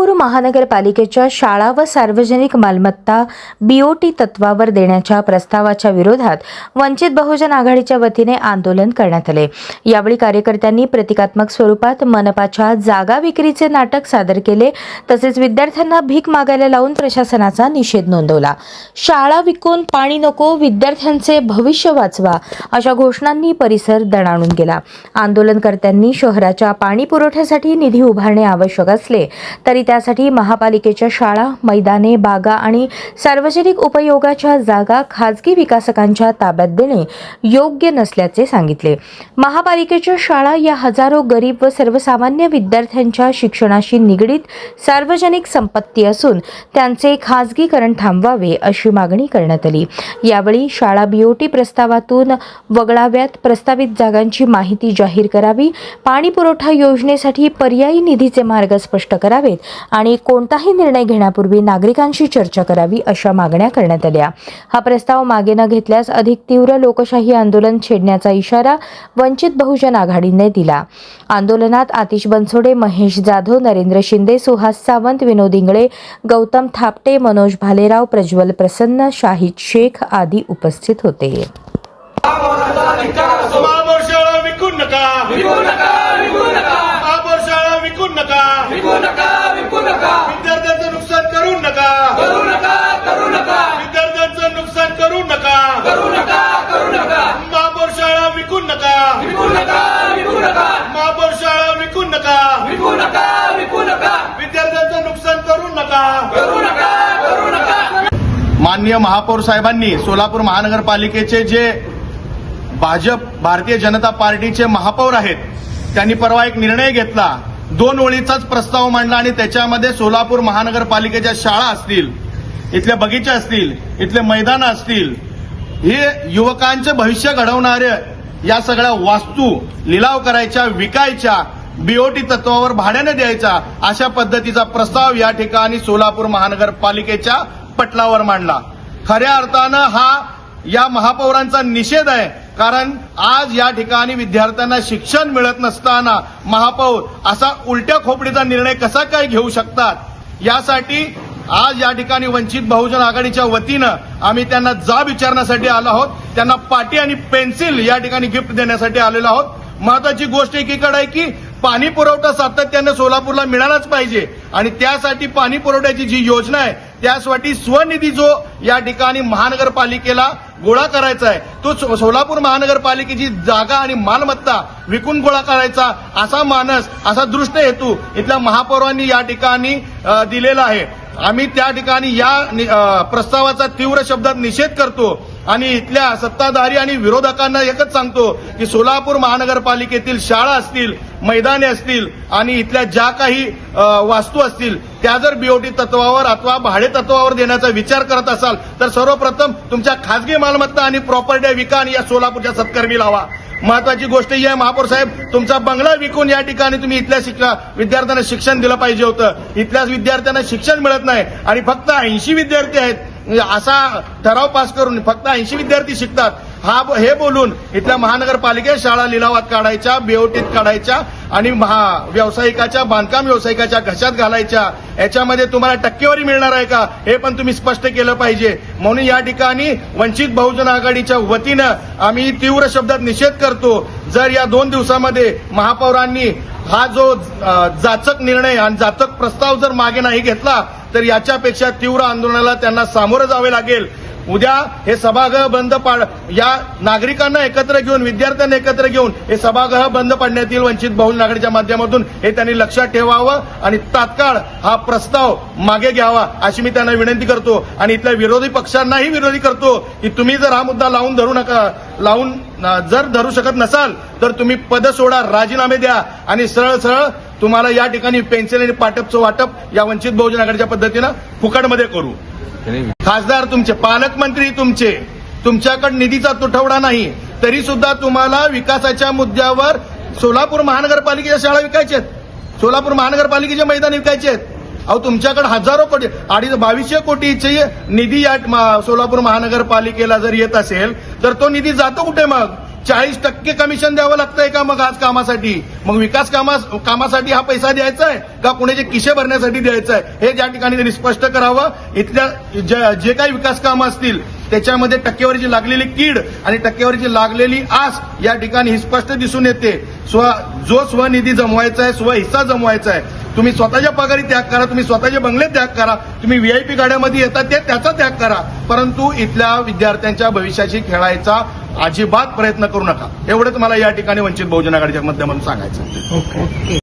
सोलापूर महानगरपालिकेच्या शाळा व सार्वजनिक मालमत्ता बीओटी तत्वावर देण्याच्या प्रस्तावाच्या विरोधात वंचित बहुजन आघाडीच्या वतीने आंदोलन करण्यात आले। यावेळी कार्यकर्त्यांनी प्रतिकात्मक स्वरूपात मनपाच्या जागा विक्रीचे नाटक सादर केले, तसेच विद्यार्थ्यांना भीक मागायला लावून प्रशासनाचा निषेध नोंदवला। शाळा विकून पाणी नको, विद्यार्थ्यांचे भविष्य वाचवा अशा घोषणांनी परिसर दणाणून गेला। आंदोलनकर्त्यांनी शहराच्या पाणी पुरवठ्यासाठी निधी उभारणे आवश्यक असले तरी त्यासाठी महापालिकेच्या शाळा, मैदाने, बागा आणि सार्वजनिक उपयोगाच्या जागा खाजगी विकासकांच्या ताब्यात देणे योग्य नसल्याचे सांगितले। महापालिकेच्या शाळा या हजारो गरीब व सर्वसामान्य विद्यार्थ्यांच्या शिक्षणाशी निगडीत सार्वजनिक संपत्ती असून त्यांचे खाजगीकरण थांबवावे अशी मागणी करण्यात आली। यावेळी शाळा बीओटी प्रस्तावातून वगळाव्यात, प्रस्तावित जागांची माहिती जाहीर करावी, पाणी पुरवठा योजनेसाठी पर्यायी निधीचे मार्ग स्पष्ट करावेत आणि कोणताही निर्णय घेण्यापूर्वी नागरिकांशी चर्चा करावी अशा मागण्या करण्यात आल्या। हा प्रस्ताव मागे न घेतल्यास अधिक तीव्र लोकशाही आंदोलन छेडण्याचा इशारा वंचित बहुजन आघाडीने दिला। आंदोलनात आतिश बनसोडे, महेश जाधव, नरेंद्र शिंदे, सुहास सावंत, विनोद इंगळे, गौतम थापटे, मनोज भालेराव, प्रज्वल प्रसन्न, शाहिद शेख आदी उपस्थित होते। विद्यार्थ्यांचं नुकसान करू नका, विद्यार्थ्यांचं नुकसान करू नका, महापौर शाळा विकू नका, महापौर शाळा विकू नका, विद्यार्थ्यांचं नुकसान करू नका। माननीय महापौर साहेबांनी सोलापूर महानगरपालिकेचे जे भारतीय जनता पार्टीचे महापौर आहेत त्यांनी परवा एक निर्णय घेतला, 2 ओळीचाच प्रस्ताव मांडला आणि त्याच्यामध्ये सोलापूर महानगरपालिकेच्या शाळा असतील, इथले बगीचे असतील, इथले मैदान असतील, हे युवकांचे भविष्य घडवणारे या सगळ्या वास्तू लिलाव करायच्या, विकायच्या, बीओटी तत्वावर भाड्याने द्यायचा अशा पद्धतीचा प्रस्ताव या ठिकाणी सोलापूर महानगरपालिकेच्या पटलावर मांडला। खऱ्या अर्थानं हा या महापौरांचा निषेध आहे, कारण आज या ठिकाणी विद्यार्थ्यांना शिक्षण मिळत नसताना महापौर असा उलट्या खोपडीचा निर्णय कसा काय घेऊ शकतात, यासाठी आज या ठिकाणी वंचित बहुजन आघाडीच्या वतीनं आम्ही त्यांना जाब विचारण्यासाठी आलो आहोत। त्यांना पाटी आणि पेन्सिल या ठिकाणी गिफ्ट देण्यासाठी आलेलो आहोत। महत्वाची गोष्ट एकीकडे आहे की पाणी पुरवठा सातत्याने सोलापूरला मिळालाच पाहिजे आणि त्यासाठी पाणी पुरवठ्याची जी योजना आहे त्यासाठी स्वनिधी जो या ठिकाणी महानगरपालिकेला गोळा करायचा आहे, तो सोलापूर महानगरपालिकेची जागा आणि मालमत्ता विकून गोळा करायचा असा मानस, असा दृष्ट हेतू इथल्या महापौरांनी या ठिकाणी दिलेला आहे। आम्ही त्या ठिकाणी या प्रस्तावाचा तीव्र शब्दात निषेध करतो आणि इथल्या सत्ताधारी आणि विरोधकांना एकच सांगतो की सोलापूर महानगरपालिकेतील शाळा असतील, मैदाने असतील आणि इथल्या ज्या काही वास्तू असतील त्या जर बीओटी तत्वावर अथवा भाडे तत्वावर देण्याचा विचार करत असाल तर सर्वप्रथम तुमच्या खासगी मालमत्ता आणि प्रॉपर्टी विका आणि या सोलापूरच्या सत्कर्मी लावा। महत्वाची गोष्ट ही आहे महापौर साहेब, तुमचा बंगला विकून या ठिकाणी तुम्ही इथल्या विद्यार्थ्यांना शिक्षण दिलं पाहिजे होतं। इथल्या विद्यार्थ्यांना शिक्षण मिळत नाही आणि फक्त 80 विद्यार्थी आहेत असा ठराव पास करून फक्त 80 विद्यार्थी शिकतात हे बोलून इथल्या महानगरपालिकेत शाळा लिलावात काढायच्या, बीओटीत काढायच्या आणि व्यावसायिकाच्या, बांधकाम व्यावसायिकाच्या घशात घालायच्या। याच्यामध्ये तुम्हाला टक्केवारी मिळणार आहे का हे पण तुम्ही स्पष्ट केलं पाहिजे। म्हणून या ठिकाणी वंचित बहुजन आघाडीच्या वतीनं आम्ही तीव्र शब्दात निषेध करतो। जर या 2 दिवसामध्ये महापौरांनी हा जो जाचक निर्णय आणि जाचक प्रस्ताव जर मागे नाही घेतला तर याच्यापेक्षा तीव्र आंदोलनाला त्यांना सामोरं जावे लागेल। उद्या हे सभागृह बंद या नागरिकांना एकत्र घेऊन, विद्यार्थ्यांना एकत्र घेऊन हे सभागृह बंद पाडण्यात येईल वंचित बहुजन आघाडीच्या माध्यमातून, हे त्यांनी लक्षात ठेवावं आणि तात्काळ हा प्रस्ताव मागे घ्यावा अशी मी त्यांना विनंती करतो। आणि इथल्या विरोधी पक्षांनाही विरोधी करतो की तुम्ही जर हा मुद्दा जर धरू शकत नसाल तर तुम्ही पद सोडा, राजीनामे द्या आणि सरळ सरळ तुम्हाला या ठिकाणी पेन्सिल आणि पाटपचं वाटप या वंचित बहुजन आघाडीच्या पद्धतीनं फुकटमध्ये करू। खासदार तुमचे, पालकमंत्री तुमचे, तुमच्याकडे निधीचा तुटवडा नाही तरी सुद्धा तुम्हाला विकासाच्या मुद्द्यावर सोलापूर महानगरपालिकेच्या शाळा विकायच्या आहेत, सोलापूर महानगरपालिकेचे मैदान विकायचे आहेत। अहो तुमच्याकडे हजारो कोटी, 2200 कोटीचे निधी या सोलापूर महानगरपालिकेला जर येत असेल तर तो निधी जातो कुठे? मग 40% कमिशन द्यावं लागतंय का मग आज कामासाठी? मग विकास कामासाठी हा पैसा द्यायचा आहे का कुणाचे खिशे भरण्यासाठी द्यायचा आहे? हे ज्या ठिकाणी त्यांनी स्पष्ट करावं. इथल्या जे काही विकास कामं असतील त्याच्यामध्ये टक्केवारीची लागलेली कीड आणि टक्केवारीची लागलेली आस या ठिकाणी ही स्पष्ट दिसून येते. जो स्वनिधी जमवायचा आहे, स्वहिस्सा जमवायचा आहे, तुम्ही स्वतःच्या पगारी त्याग करा, तुम्ही स्वतःचे बंगले त्याग करा, तुम्ही व्हीआयपी गाड्यामध्ये येतात ते त्याचा त्याग करा, परंतु इथल्या विद्यार्थ्यांच्या भविष्याशी खेळायचा अजिबात प्रयत्न करू नका. एवढंच मला या ठिकाणी वंचित बहुजन आघाडीच्या माध्यमातून सांगायचं.